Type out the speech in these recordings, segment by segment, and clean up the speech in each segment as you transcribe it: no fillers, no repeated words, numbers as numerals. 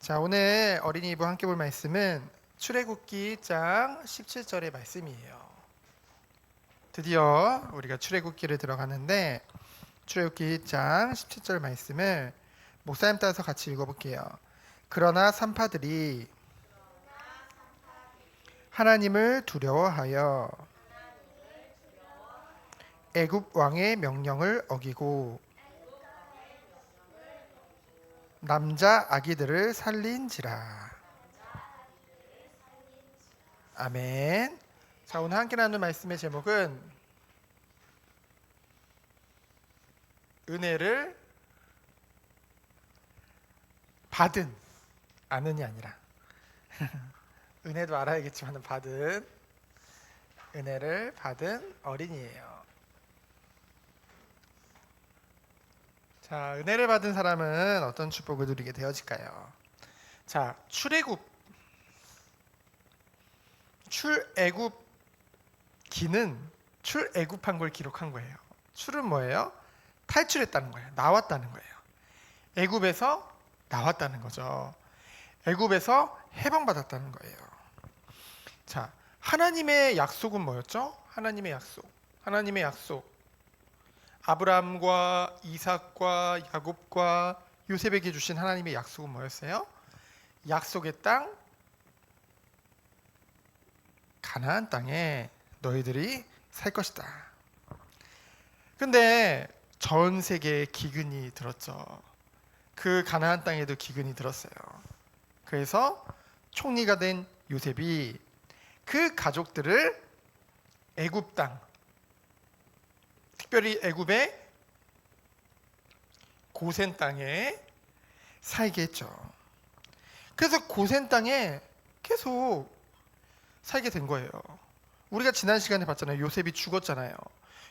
자, 오늘 어린이부 함께 볼 말씀은 출애굽기 1장 17절의 말씀이에요. 드디어 우리가 출애굽기를 들어가는데 출애굽기 1장 17절 말씀을 목사님 따라서 같이 읽어볼게요. 그러나 산파들이 하나님을 두려워하여 애굽 왕의 명령을 어기고 남자 아기들을 살린지라. 아멘. 자, 오늘 함께 나눈 말씀의 제목은 은혜를 받은, 아는이 아니라 은혜도 알아야겠지만 받은, 은혜를 받은 어린이에요. 자, 은혜를 받은 사람은 어떤 축복을 누리게 되어질까요? 자, 출애굽기는 출애굽한 걸 기록한 거예요. 출은 뭐예요? 탈출했다는 거예요. 나왔다는 거예요. 애굽에서 나왔다는 거죠. 애굽에서 해방받았다는 거예요. 자, 하나님의 약속은 뭐였죠? 하나님의 약속. 아브라함과 이삭과 야곱과 요셉에게 주신 하나님의 약속은 뭐였어요? 약속의 땅, 가나안 땅에 너희들이 살 것이다. 근데 전 세계에 기근이 들었죠. 그 가나안 땅에도 기근이 들었어요. 그래서 총리가 된 요셉이 그 가족들을 애굽 땅, 특별히 애굽의 고센 땅에 살게 했죠. 그래서 고센 땅에 계속 살게 된 거예요. 우리가 지난 시간에 봤잖아요. 요셉이 죽었잖아요.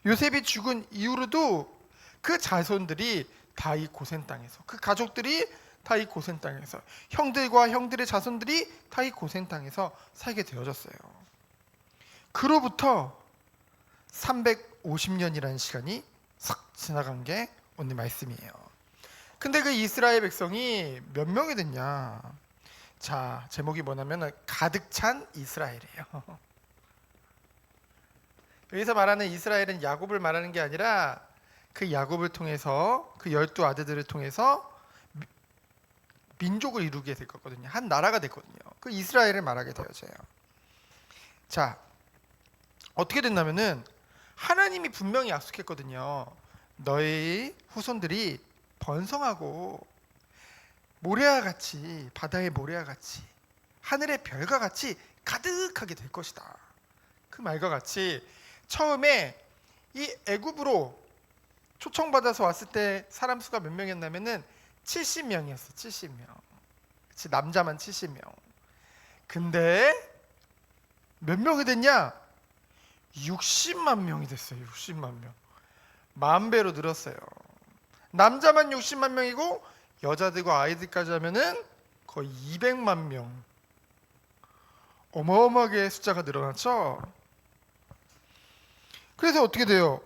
요셉이 죽은 이후로도 그 자손들이 다 이 고센 땅에서, 그 가족들이 다 이 고센 땅에서, 형들과 형들의 자손들이 다 이 고센 땅에서 살게 되어졌어요. 그로부터 350년이라는 시간이 싹 지나간 게 오늘 말씀이에요. 근데 그 이스라엘 백성이 몇 명이 됐냐? 자, 제목이 뭐냐면 가득 찬 이스라엘이에요. 여기서 말하는 이스라엘은 야곱을 말하는 게 아니라 그 야곱을 통해서, 그 12 아들들을 통해서 민족을 이루게 될 거거든요. 한 나라가 됐거든요. 그 이스라엘을 말하게 되어져요. 자, 어떻게 됐냐면은 하나님이 분명히 약속했거든요. 너희 후손들이 번성하고 모래와 같이, 바다의 모래와 같이, 하늘의 별과 같이 가득하게 될 것이다. 그 말과 같이 처음에 이 애굽으로 초청받아서 왔을 때 사람 수가 몇 명이었냐면은 70명이었어. 70명. 그치, 남자만 70명. 근데 몇 명이 됐냐? 60만 명이 됐어요. 60만 명. 10,000배로 늘었어요. 남자만 60만 명이고 여자들과 아이들까지 하면은 거의 200만 명. 어마어마하게 숫자가 늘어났죠. 그래서 어떻게 돼요?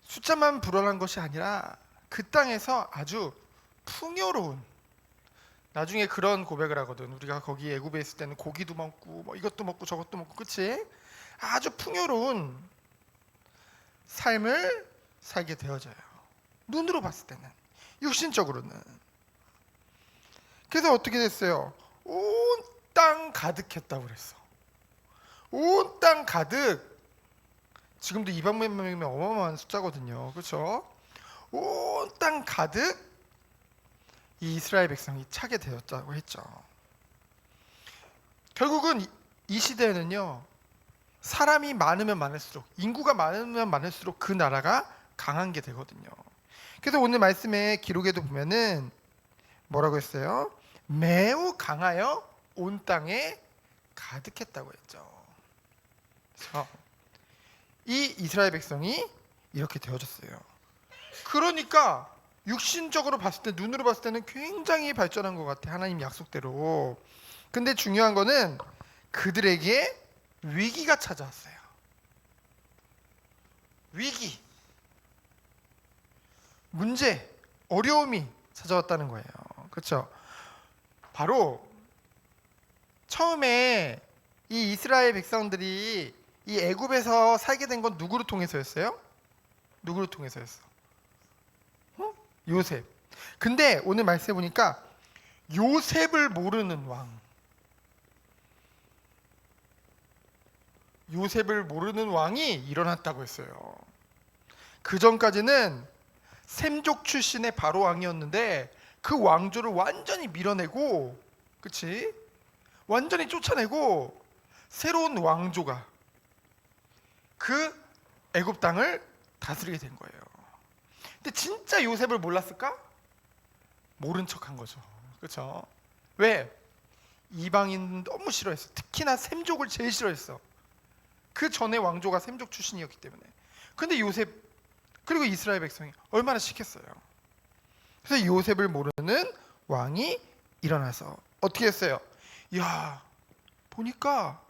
숫자만 불어난 것이 아니라 그 땅에서 아주 풍요로운, 나중에 그런 고백을 하거든. 우리가 거기 애굽에 있을 때는 고기도 먹고 뭐 이것도 먹고 저것도 먹고, 그치? 아주 풍요로운 삶을 살게 되어져요. 눈으로 봤을 때는, 육신적으로는. 그래서 어떻게 됐어요? 온 땅 가득했다고 그랬어. 온 땅 가득. 지금도 200만 명이면 어마어마한 숫자거든요. 그렇죠? 온 땅 가득 이 이스라엘 백성이 차게 되었다고 했죠. 결국은 이 시대에는요, 사람이 많으면 많을수록, 인구가 많으면 많을수록 그 나라가 강한 게 되거든요. 그래서 오늘 말씀의 기록에도 보면은 뭐라고 했어요? 매우 강하여 온 땅에 가득했다고 했죠. 그래서 이 이스라엘 백성이 이렇게 되어졌어요. 그러니까 육신적으로 봤을 때, 눈으로 봤을 때는 굉장히 발전한 것 같아. 하나님 약속대로. 근데 중요한 거는 그들에게 위기가 찾아왔어요. 위기. 문제, 어려움이 찾아왔다는 거예요. 그렇죠? 바로 처음에 이 이스라엘 백성들이 이 애굽에서 살게 된 건 누구를 통해서였어요? 누구를 통해서였어? 요셉. 근데 오늘 말씀해 보니까 요셉을 모르는 왕, 요셉을 모르는 왕이 일어났다고 했어요. 그 전까지는 셈족 출신의 바로 왕이었는데 그 왕조를 완전히 밀어내고, 그치? 완전히 쫓아내고 새로운 왕조가 그 애굽 땅을 다스리게 된 거예요. 근데 진짜 요셉을 몰랐을까? 모른 척한 거죠. 그렇죠? 왜? 이방인 너무 싫어했어. 특히나 셈족을 제일 싫어했어. 그 전에 왕조가 셈족 출신이었기 때문에. 근데 요셉 그리고 이스라엘 백성이 얼마나 시켰어요. 그래서 요셉을 모르는 왕이 일어나서 어떻게 했어요? 야, 보니까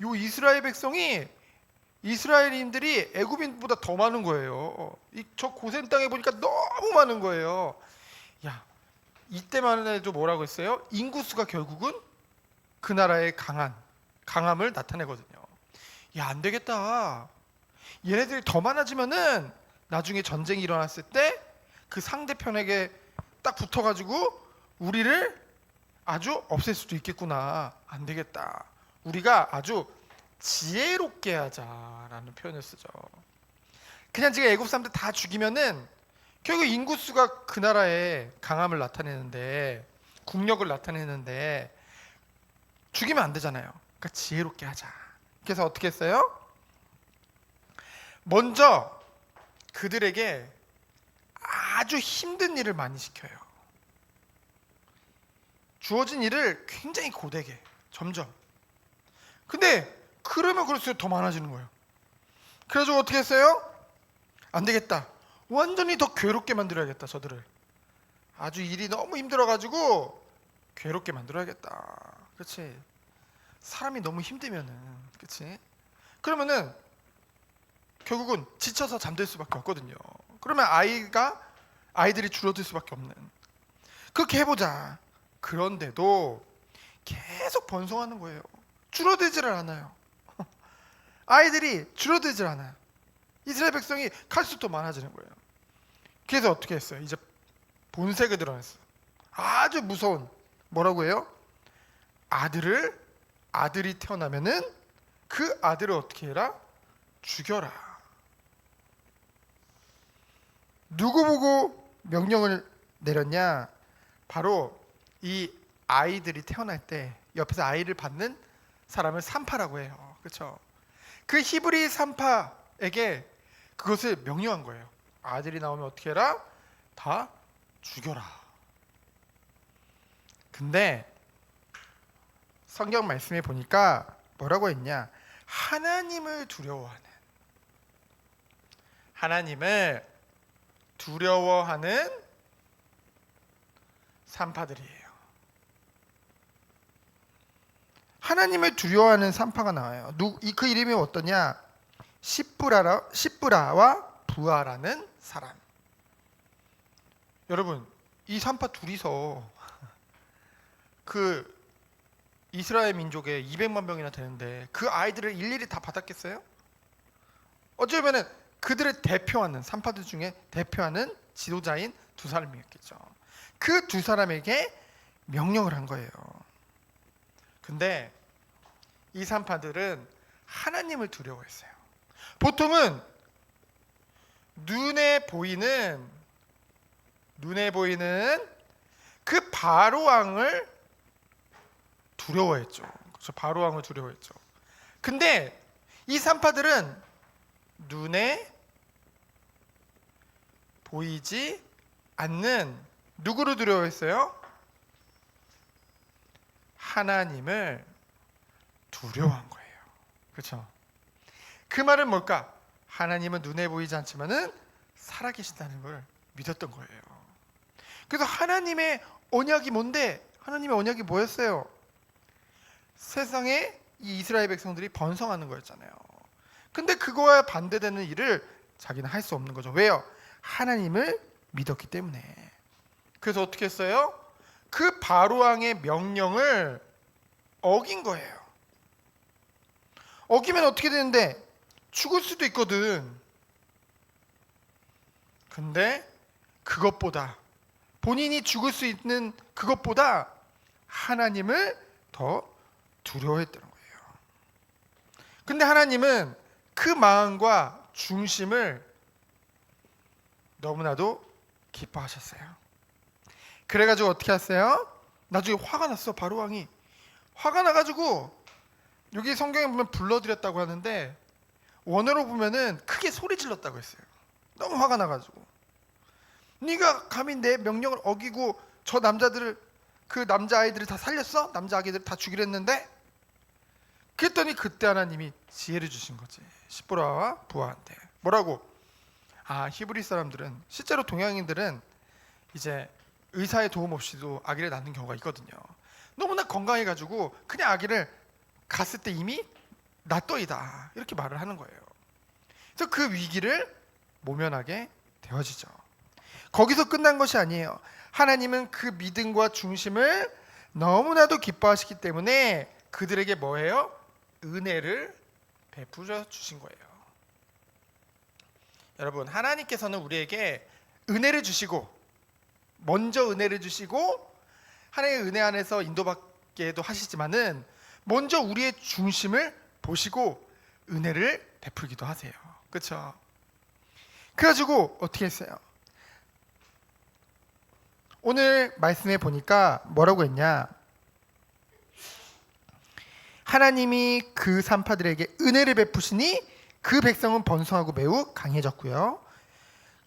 요 이스라엘 백성이 이스라엘인들이 애굽인보다 더 많은 거예요. 저 고센 땅에 보니까 너무 많은 거예요. 야, 이때만 해도 뭐라고 했어요? 인구수가 결국은 그 나라의 강함을 나타내거든요. 야, 안 되겠다. 얘네들이 더 많아지면은 나중에 전쟁이 일어났을 때 그 상대편에게 딱 붙어가지고 우리를 아주 없앨 수도 있겠구나. 안 되겠다. 우리가 아주 지혜롭게 하자라는 표현을 쓰죠. 그냥 지금 애굽 사람들 다 죽이면은 결국 인구수가 그 나라의 강함을 나타내는데, 국력을 나타내는데 죽이면 안 되잖아요. 그러니까 지혜롭게 하자. 그래서 어떻게 했어요? 먼저 그들에게 아주 힘든 일을 많이 시켜요. 주어진 일을 굉장히 고되게 점점. 근데 그러면 그럴수록 더 많아지는 거예요. 그래서 어떻게 했어요? 안 되겠다. 완전히 더 괴롭게 만들어야겠다. 저들을 아주 일이 너무 힘들어가지고 괴롭게 만들어야겠다. 그렇지? 사람이 너무 힘들면은, 그렇지? 그러면은 결국은 지쳐서 잠들 수밖에 없거든요. 그러면 아이들이 줄어들 수밖에 없는. 그렇게 해보자. 그런데도 계속 번성하는 거예요. 줄어들지를 않아요. 아이들이 줄어들질 않아요. 이스라엘 백성이 갈수록 더 많아지는 거예요. 그래서 어떻게 했어요? 이제 본색을 드러냈어. 아주 무서운, 뭐라고 해요? 아들이 태어나면은 그 아들을 어떻게 해라? 죽여라. 누구 보고 명령을 내렸냐? 바로 이 아이들이 태어날 때 옆에서 아이를 받는 사람을 산파라고 해요. 그렇죠? 그 히브리 산파에게 그것을 명령한 거예요. 아들이 나오면 어떻게 해라? 다 죽여라. 근데 성경 말씀에 보니까 뭐라고 했냐? 하나님을 두려워하는 산파들이에요. 하나님을 두려워하는 산파가 나와요. 그 이름이 어떠냐? 십브라와 부아라는 사람. 여러분, 이 산파 둘이서 그 이스라엘 민족의 200만 명이나 되는데 그 아이들을 일일이 다 받았겠어요? 어쩌면은 그들을 대표하는, 산파들 중에 대표하는 지도자인 두 사람이었겠죠. 그 두 사람에게 명령을 한 거예요. 근데 이 산파들은 하나님을 두려워했어요. 보통은 눈에 보이는 그 바로 왕을 두려워했죠. 그렇죠? 바로 왕을 두려워했죠. 근데 이 산파들은 눈에 보이지 않는 누구를 두려워했어요? 하나님을 두려워한 거예요. 그렇죠? 그 말은 뭘까? 하나님은 눈에 보이지 않지만은 살아계신다는 걸 믿었던 거예요. 그래서 하나님의 언약이 뭔데? 하나님의 언약이 뭐였어요? 세상에 이 이스라엘 백성들이 번성하는 거였잖아요. 근데 그거와 반대되는 일을 자기는 할 수 없는 거죠. 왜요? 하나님을 믿었기 때문에. 그래서 어떻게 했어요? 그 바로왕의 명령을 어긴 거예요. 어기면 어떻게 되는데? 죽을 수도 있거든. 근데 그것보다, 본인이 죽을 수 있는 그것보다 하나님을 더 두려워했던 거예요. 근데 하나님은 그 마음과 중심을 너무나도 기뻐하셨어요. 그래가지고 어떻게 했어요? 나중에 화가 났어. 바로왕이 화가 나가지고, 여기 성경에 보면 불러들였다고 하는데 원어로 보면은 크게 소리 질렀다고 했어요. 너무 화가 나가지고, 네가 감히 내 명령을 어기고 저 남자들을, 그 남자아이들을 다 살렸어? 남자아이들을 다 죽이려 했는데? 그랬더니 그때 하나님이 지혜를 주신 거지. 시보라와 부하한테. 뭐라고? 히브리 사람들은, 실제로 동양인들은 이제 의사의 도움 없이도 아기를 낳는 경우가 있거든요. 너무나 건강해가지고 그냥 아기를 갔을 때 이미 낫더이다, 이렇게 말을 하는 거예요. 그래서 그 위기를 모면하게 되어지죠. 거기서 끝난 것이 아니에요. 하나님은 그 믿음과 중심을 너무나도 기뻐하시기 때문에 그들에게 뭐예요? 은혜를 베풀어 주신 거예요. 여러분, 하나님께서는 우리에게 은혜를 주시고, 먼저 은혜를 주시고 하나님의 은혜 안에서 인도받게도 하시지만은 먼저 우리의 중심을 보시고 은혜를 베풀기도 하세요. 그렇죠? 그래가지고 어떻게 했어요? 오늘 말씀에 보니까 뭐라고 했냐? 하나님이 그 산파들에게 은혜를 베푸시니 그 백성은 번성하고 매우 강해졌고요.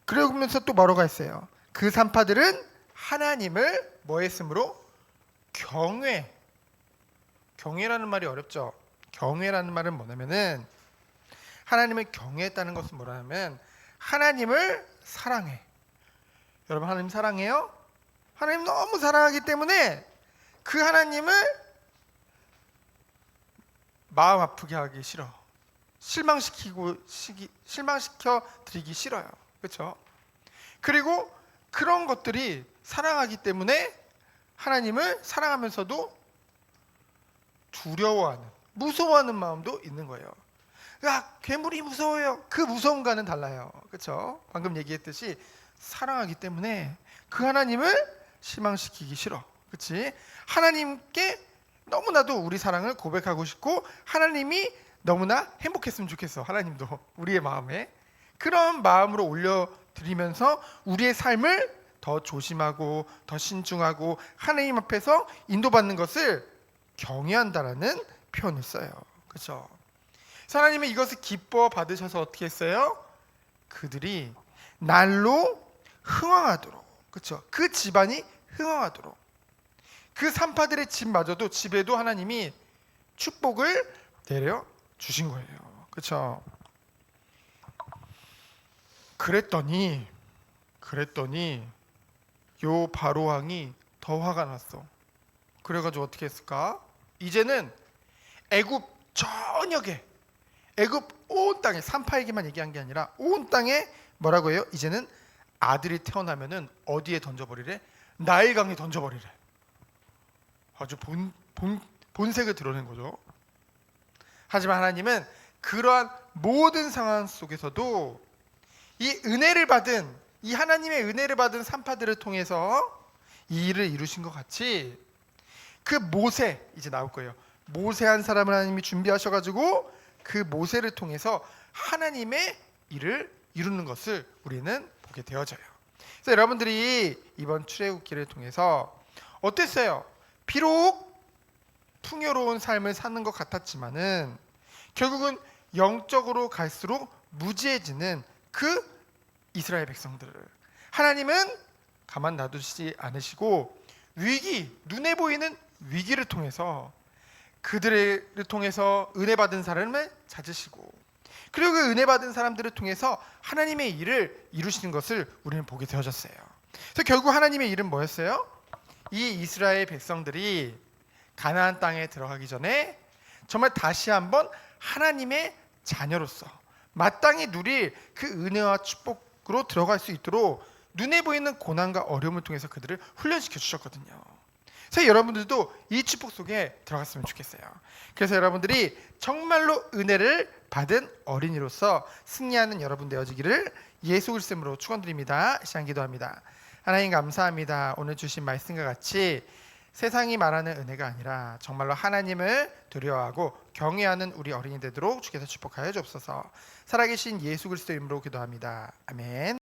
그러면서 또 뭐라고 했어요? 그 산파들은 하나님을 뭐 했으므로? 경외라는 말이 어렵죠. 경외라는 말은 뭐냐면은, 하나님을 경외했다는 것은 뭐냐면 하나님을 사랑해. 여러분, 하나님 사랑해요? 하나님 너무 사랑하기 때문에 그 하나님을 마음 아프게 하기 싫어. 실망시켜 드리기 싫어요. 그렇죠? 그리고 그런 것들이 사랑하기 때문에 하나님을 사랑하면서도 두려워하는, 무서워하는 마음도 있는 거예요. 괴물이 무서워요. 그 무서움과는 달라요. 그렇죠? 방금 얘기했듯이 사랑하기 때문에 그 하나님을 실망시키기 싫어. 그렇지? 하나님께 너무나도 우리 사랑을 고백하고 싶고, 하나님이 너무나 행복했으면 좋겠어. 하나님도 우리의 마음에 그런 마음으로 올려드리면서 우리의 삶을 더 조심하고 더 신중하고 하나님 앞에서 인도받는 것을 경외한다라는 표현을 써요. 그렇죠? 하나님은 이것을 기뻐 받으셔서 어떻게 했어요? 그들이 날로 흥왕하도록, 그렇죠? 그 집안이 흥왕하도록, 그 산파들의 집마저도, 집에도 하나님이 축복을 내려 주신 거예요. 그렇죠? 그랬더니 요 바로왕이 더 화가 났어. 그래가지고 어떻게 했을까? 이제는 애굽 전역에, 애굽 온 땅에, 산파에게만 얘기한 게 아니라 온 땅에 뭐라고 해요? 이제는 아들이 태어나면은 어디에 던져버리래? 나일강에 던져버리래. 아주 본색을 드러낸 거죠. 하지만 하나님은 그러한 모든 상황 속에서도 이 은혜를 받은, 이 하나님의 은혜를 받은 산파들을 통해서 이 일을 이루신 것 같이, 그 모세, 이제 나올 거예요. 모세 한 사람을 하나님이 준비하셔가지고 그 모세를 통해서 하나님의 일을 이루는 것을 우리는 보게 되어져요. 그래서 여러분들이 이번 출애굽기를 통해서 어땠어요? 비록 풍요로운 삶을 사는 것 같았지만은 결국은 영적으로 갈수록 무지해지는 그 이스라엘 백성들을 하나님은 가만 놔두시지 않으시고, 눈에 보이는 위기를 통해서 그들을 통해서 은혜 받은 사람을 찾으시고, 그리고 그 은혜 받은 사람들을 통해서 하나님의 일을 이루시는 것을 우리는 보게 되어졌어요. 그래서 결국 하나님의 일은 뭐였어요? 이 이스라엘 백성들이 가나안 땅에 들어가기 전에 정말 다시 한번 하나님의 자녀로서 마땅히 누릴 그 은혜와 축복으로 들어갈 수 있도록 눈에 보이는 고난과 어려움을 통해서 그들을 훈련시켜 주셨거든요. 그래서 여러분들도 이 축복 속에 들어갔으면 좋겠어요. 그래서 여러분들이 정말로 은혜를 받은 어린이로서 승리하는 여러분 되어지기를 예수 그리스도 이름으로 축원드립니다. 시간 기도합니다. 하나님 감사합니다. 오늘 주신 말씀과 같이 세상이 말하는 은혜가 아니라 정말로 하나님을 두려워하고 경외하는 우리 어린이 되도록 주께서 축복하여 주옵소서. 살아계신 예수 그리스도 이름으로 기도합니다. 아멘.